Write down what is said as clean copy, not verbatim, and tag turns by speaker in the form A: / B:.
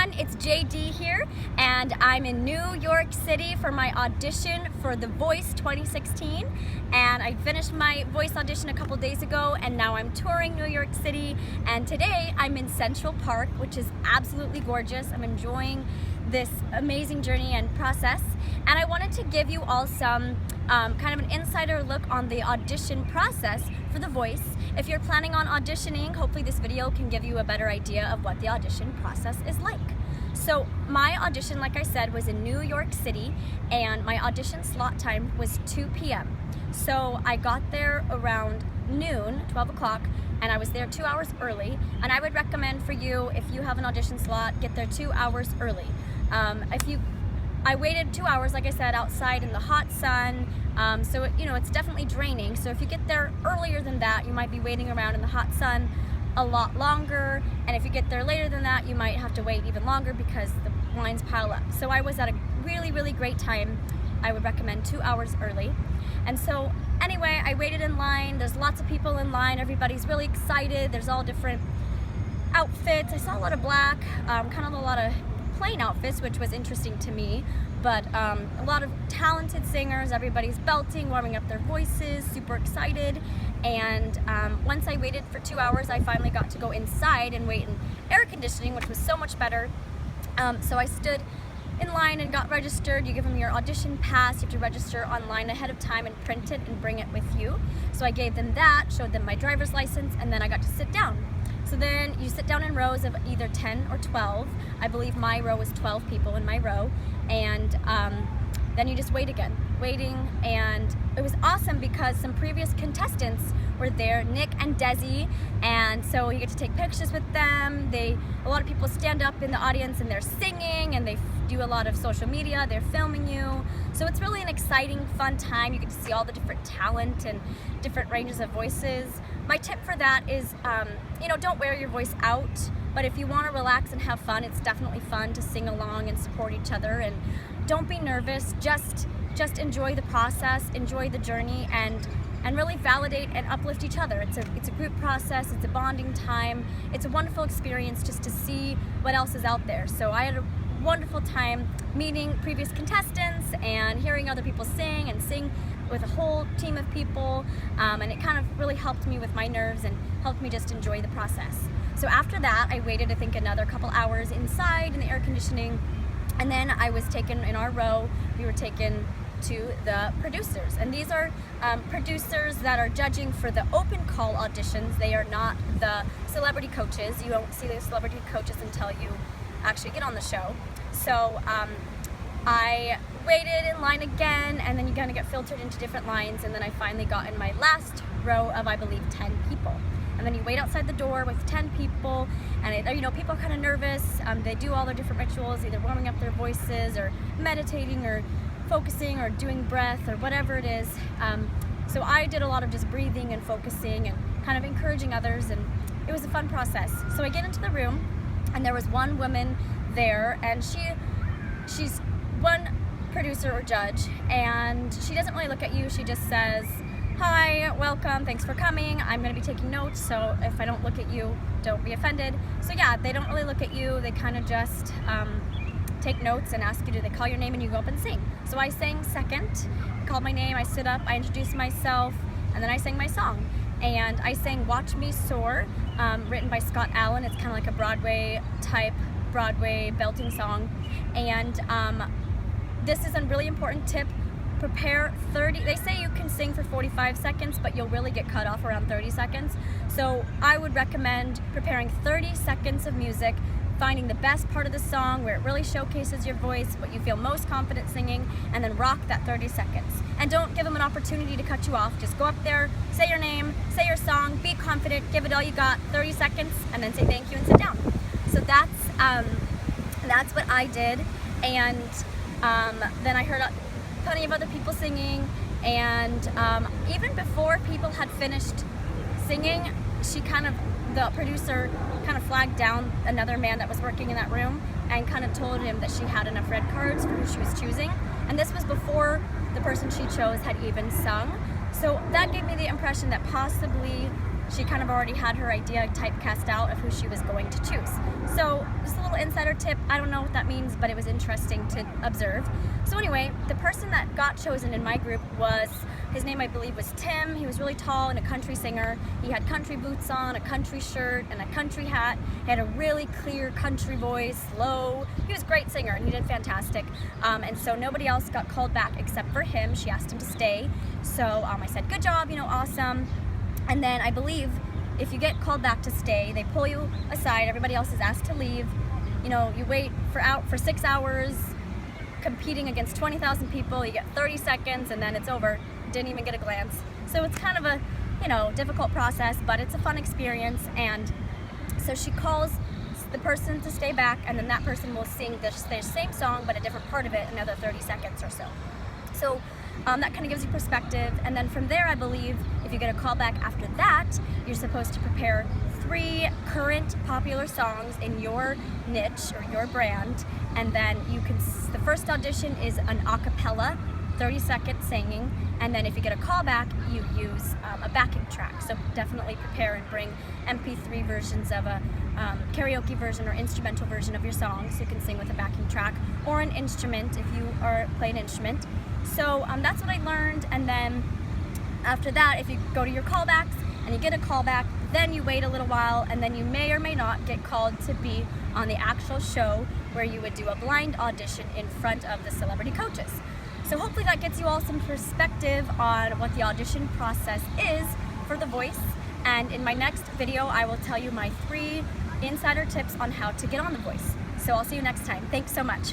A: everyone, it's JD here, and I'm in New York City for my audition for The Voice 2016, and I finished my voice audition a couple days ago, and now I'm touring New York City, and today I'm in Central Park, which is absolutely gorgeous. I'm enjoying this amazing journey and process, and I wanted to give you all some kind of an insider look on the audition process for The Voice. If you're planning on auditioning, hopefully this video can give you a better idea of what the audition process is like. So my audition, like I said, was in New York City, and my audition slot time was 2 p.m. So I got there around noon, 12 o'clock, and I was there 2 hours early. And I would recommend for you, if you have an audition slot, get there 2 hours early. I waited 2 hours, like I said, outside in the hot sun, so it's definitely draining. So if you get there earlier than that, you might be waiting around in the hot sun a lot longer, and if you get there later than that, you might have to wait even longer because the lines pile up. So I was at a really great time. I would recommend 2 hours early. And so anyway, I waited in line. There's lots of people in line. Everybody's really excited. There's all different outfits. I saw a lot of black, kind of a lot of plain outfits, which was interesting to me, but a lot of talented singers. Everybody's belting, warming up their voices, super excited. And once I waited for 2 hours, I finally got to go inside and wait in air conditioning, which was so much better. So I stood in line and got registered. You give them your audition pass. You have to register online ahead of time and print it and bring it with you. So I gave them that, showed them my driver's license, and then I got to sit down. So then you sit down in rows of either 10 or 12. I believe my row was 12 people in my row. And then you just wait again, waiting. And it was awesome because some previous contestants were there, Nick and Desi. And so you get to take pictures with them. A lot of people stand up in the audience and they're singing, and they do a lot of social media. They're filming you. So it's really an exciting, fun time. You get to see all the different talent and different ranges of voices. My tip for that is, don't wear your voice out, but if you want to relax and have fun, it's definitely fun to sing along and support each other. And don't be nervous. Just enjoy the process, enjoy the journey, and really validate and uplift each other. It's a group process. It's a bonding time. It's a wonderful experience just to see what else is out there. So I had a wonderful time meeting previous contestants and hearing other people sing and sing with a whole team of people, and it kind of really helped me with my nerves and helped me just enjoy the process. So after that, I waited, I think, another couple hours inside in the air conditioning, and then I was taken in our row. We were taken to the producers, and these are producers that are judging for the open call auditions. They are not the celebrity coaches. You won't see the celebrity coaches until you actually get on the show. So I waited in line again, and then you kind of get filtered into different lines, and then I finally got in my last row of, I believe, 10 people. And then you wait outside the door with 10 people, and people are kind of nervous. They do all their different rituals, either warming up their voices or meditating or focusing or doing breath or whatever it is. So I did a lot of just breathing and focusing and kind of encouraging others, and it was a fun process. So I get into the room, and there was one woman there, and she's one producer or judge, and she doesn't really look at you. She just says, "Hi, welcome, thanks for coming. I'm going to be taking notes, so if I don't look at you, don't be offended." So yeah, they don't really look at you. They kind of just take notes and ask you, do they call your name, and you go up and sing. So I sang second, called my name, I stood up, I introduced myself, and then I sang my song. And I sang "Watch Me Soar," written by Scott Allen. It's kind of like a Broadway belting song. And this is a really important tip. Prepare 30, they say you can sing for 45 seconds, but you'll really get cut off around 30 seconds. So I would recommend preparing 30 seconds of music, finding the best part of the song where it really showcases your voice, what you feel most confident singing, and then rock that 30 seconds. And don't give them an opportunity to cut you off. Just go up there, say your name, say your song, be confident, give it all you got, 30 seconds, and then say thank you and sit down. So that's what I did. And then I heard plenty of other people singing, and even before people had finished singing, the producer kind of flagged down another man that was working in that room and kind of told him that she had enough red cards for who she was choosing. And this was before the person she chose had even sung. So that gave me the impression that possibly she kind of already had her idea typecast out of who she was going to choose. So just a little insider tip. I don't know what that means, but it was interesting to observe. So anyway, the person that got chosen in my group was, his name I believe was Tim. He was really tall and a country singer. He had country boots on, a country shirt, and a country hat. He had a really clear country voice, low. He was a great singer and he did fantastic. And so nobody else got called back except for him. She asked him to stay. So I said, good job, awesome. And then I believe if you get called back to stay, they pull you aside, everybody else is asked to leave. You wait for 6 hours, competing against 20,000 people, you get 30 seconds and then it's over. Didn't even get a glance. So it's kind of a, difficult process, but it's a fun experience. And so she calls the person to stay back, and then that person will sing the same song, but a different part of it, another 30 seconds or so. So that kind of gives you perspective. And then from there, I believe, if you get a call back after that, you're supposed to prepare 3 current popular songs in your niche or your brand. And then the first audition is an a cappella, 30-second singing. And then if you get a call back, you use a backing track. So definitely prepare and bring MP3 versions of a karaoke version or instrumental version of your song, so you can sing with a backing track, or an instrument if you play an instrument. So that's what I learned. And then after that, if you go to your callbacks and you get a callback, then you wait a little while, and then you may or may not get called to be on the actual show where you would do a blind audition in front of the celebrity coaches. So hopefully that gets you all some perspective on what the audition process is for The Voice. And in my next video, I will tell you my 3 insider tips on how to get on The Voice. So I'll see you next time. Thanks so much.